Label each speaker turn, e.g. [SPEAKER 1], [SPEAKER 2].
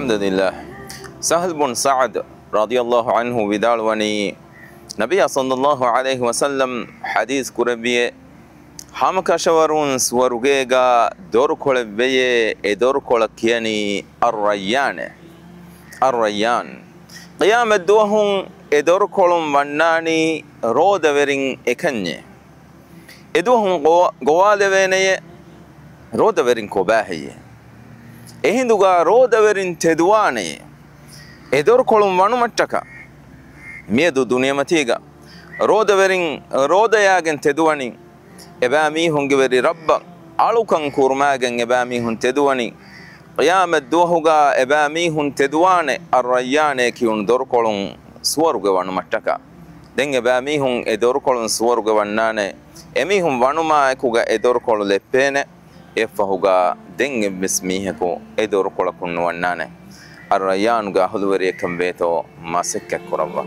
[SPEAKER 1] الحمد لله. سهل بن سعد رضي الله عنه بدالوني نبي صلى الله عليه وسلم حديث كربيه هم كشورون سورغيغا دوركول بيه ادوركول كياني الريان قيام الدوهم ادوركولم وناني رودورين اكنيه ادوهم قوالوينيه رودورين كوباهيه ehinduga rodaverin teduwane edorkolum wanumattaka miedu duniyamatiga rodaverin rodayagen teduwani ebami hongiveri rabba alukan kurmagen ebami hun teduwani qiyamat duhuga ebami hun teduwane arrayane kiun dorkolum suwaruge wanumattaka den ebami hun edorkolum suwaruge wannane emi hun wanuma ekuga edorkolu leppene efahuga denge bismiheko edor kola kunnu wannane arrayan ga hulwari kambeto masekka koraba